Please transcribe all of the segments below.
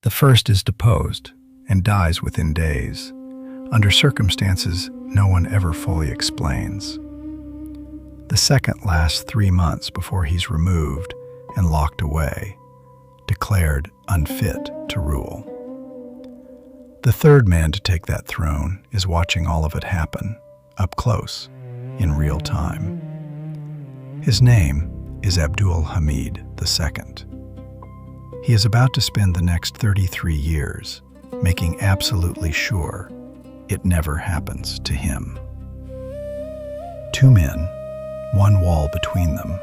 The first is deposed and dies within days, under circumstances no one ever fully explains. The second lasts 3 months before he's removed and locked away, declared unfit to rule. The third man to take that throne is watching all of it happen, up close, in real time. His name is Abdul Hamid II. He is about to spend the next 33 years making absolutely sure it never happens to him. 2 men, 1 wall between them.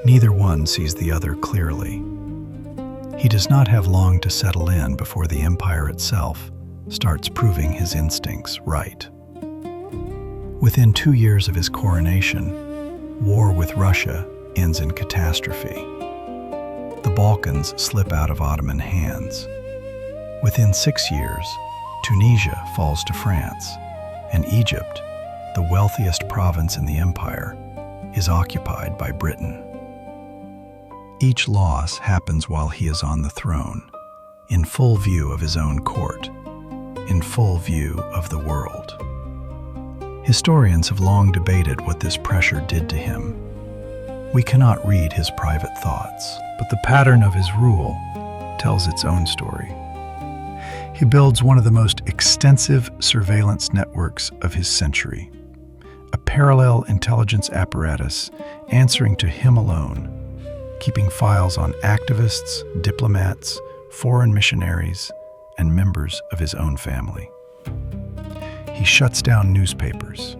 Neither one sees the other clearly. He does not have long to settle in before the empire itself starts proving his instincts right. Within 2 years of his coronation, war with Russia ends in catastrophe. The Balkans slip out of Ottoman hands. Within 6 years, Tunisia falls to France, and Egypt, the wealthiest province in the empire, is occupied by Britain. Each loss happens while he is on the throne, in full view of his own court, in full view of the world. Historians have long debated what this pressure did to him. We cannot read his private thoughts, but the pattern of his rule tells its own story. He builds one of the most extensive surveillance networks of his century, a parallel intelligence apparatus answering to him alone, keeping files on activists, diplomats, foreign missionaries, and members of his own family. He shuts down newspapers.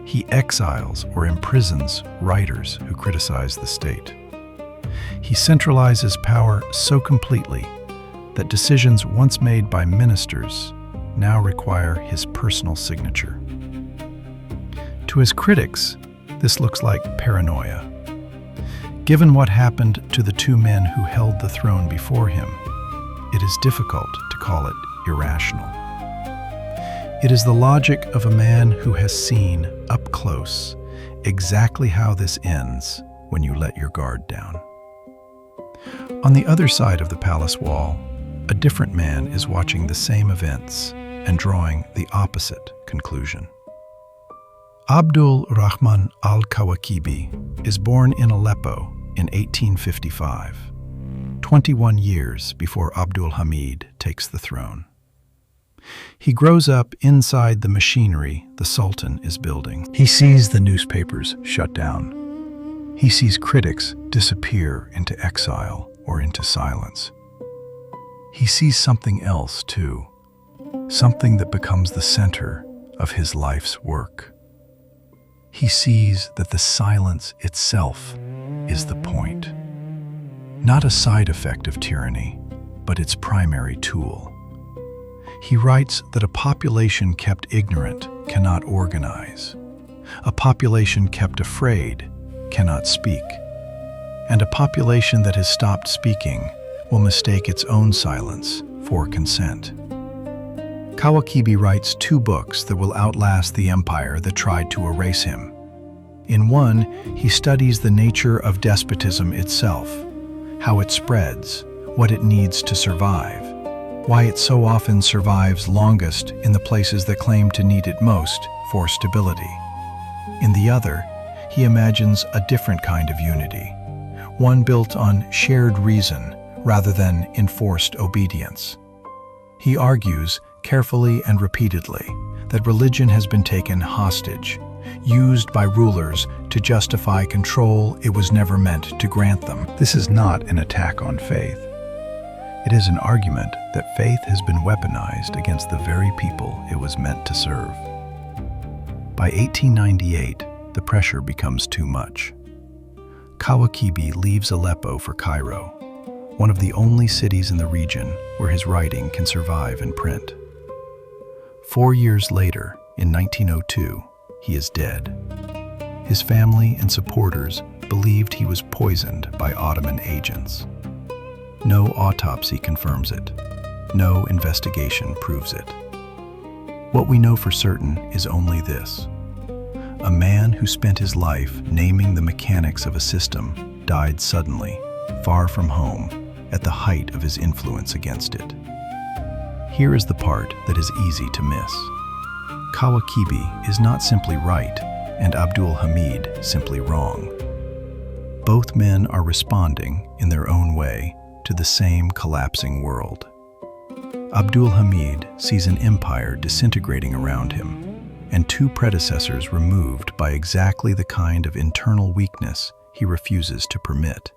He exiles or imprisons writers who criticize the state. He centralizes power so completely that decisions once made by ministers now require his personal signature. To his critics, this looks like paranoia. Given what happened to the 2 men who held the throne before him, it is difficult to call it irrational. It is the logic of a man who has seen, up close, exactly how this ends when you let your guard down. On the other side of the palace wall, a different man is watching the same events and drawing the opposite conclusion. Abdul Rahman al-Kawakibi is born in Aleppo in 1855, 21 years before Abdul Hamid takes the throne. He grows up inside the machinery the Sultan is building. He sees the newspapers shut down. He sees critics disappear into exile or into silence. He sees something else, too, something that becomes the center of his life's work. He sees that the silence itself is the point, not a side effect of tyranny, but its primary tool. He writes that a population kept ignorant cannot organize, a population kept afraid cannot speak, and a population that has stopped speaking will mistake its own silence for consent. Kawakibi writes 2 books that will outlast the empire that tried to erase him. In one, he studies the nature of despotism itself, how it spreads, what it needs to survive, why it so often survives longest in the places that claim to need it most for stability. In the other, he imagines a different kind of unity, one built on shared reason rather than enforced obedience. He argues, carefully and repeatedly, that religion has been taken hostage, used by rulers to justify control it was never meant to grant them. This is not an attack on faith. It is an argument that faith has been weaponized against the very people it was meant to serve. By 1898, the pressure becomes too much. Kawakibi leaves Aleppo for Cairo, one of the only cities in the region where his writing can survive in print. 4 years later, in 1902, he is dead. His family and supporters believed he was poisoned by Ottoman agents. No autopsy confirms it. No investigation proves it. What we know for certain is only this: a man who spent his life naming the mechanics of a system died suddenly, far from home, at the height of his influence against it. Here is the part that is easy to miss. Kawakibi is not simply right, and Abdul Hamid simply wrong. Both men are responding, in their own way, to the same collapsing world. Abdul Hamid sees an empire disintegrating around him, and two predecessors removed by exactly the kind of internal weakness he refuses to permit,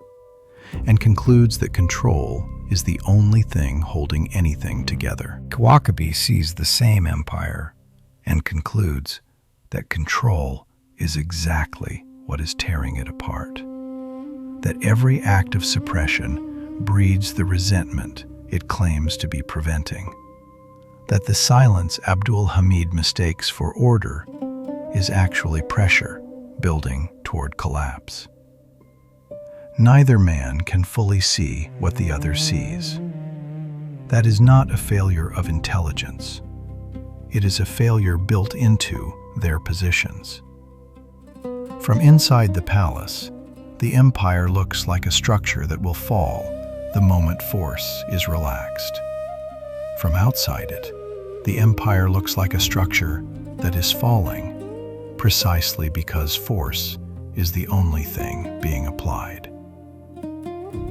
and concludes that control is the only thing holding anything together. Kawakibi sees the same empire and concludes that control is exactly what is tearing it apart. That every act of suppression breeds the resentment it claims to be preventing. That the silence Abdul Hamid mistakes for order is actually pressure building toward collapse. Neither man can fully see what the other sees. That is not a failure of intelligence. It is a failure built into their positions. From inside the palace, the empire looks like a structure that will fall the moment force is relaxed. From outside it, the empire looks like a structure that is falling, precisely because force is the only thing being applied.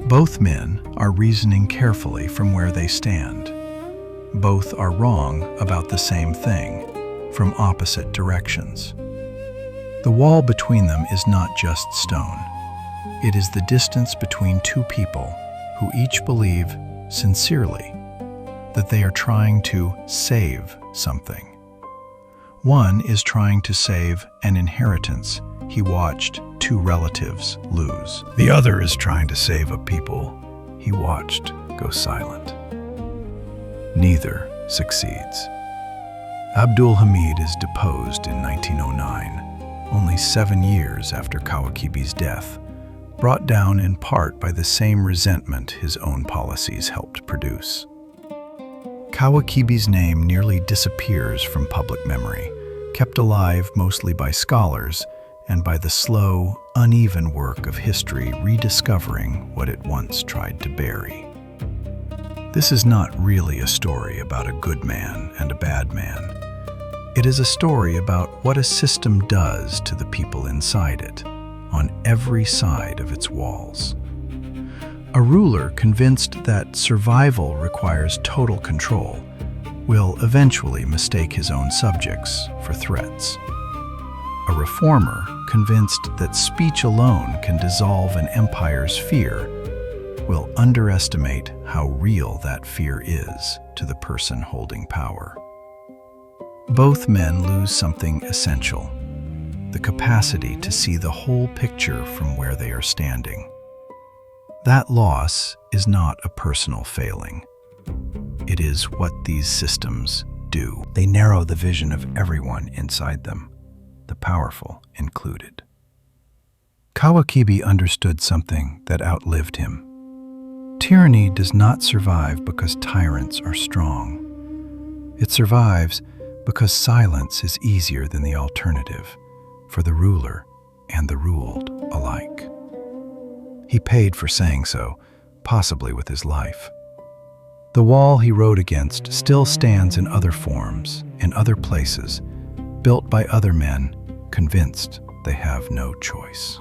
Both men are reasoning carefully from where they stand. Both are wrong about the same thing, from opposite directions. The wall between them is not just stone. It is the distance between two people who each believe, sincerely, that they are trying to save something. One is trying to save an inheritance he watched two relatives lose. The other is trying to save a people he watched go silent. Neither succeeds. Abdul Hamid is deposed in 1909, only 7 years after Kawakibi's death, brought down in part by the same resentment his own policies helped produce. Kawakibi's name nearly disappears from public memory, kept alive mostly by scholars and by the slow, uneven work of history rediscovering what it once tried to bury. This is not really a story about a good man and a bad man. It is a story about what a system does to the people inside it, on every side of its walls. A ruler convinced that survival requires total control will eventually mistake his own subjects for threats. A reformer convinced that speech alone can dissolve an empire's fear will underestimate how real that fear is to the person holding power. Both men lose something essential: the capacity to see the whole picture from where they are standing. That loss is not a personal failing. It is what these systems do. They narrow the vision of everyone inside them, the powerful included. Kawakibi understood something that outlived him. Tyranny does not survive because tyrants are strong. It survives because silence is easier than the alternative, for the ruler and the ruled alike. He paid for saying so, possibly with his life. The wall he rode against still stands in other forms, in other places, built by other men, convinced they have no choice.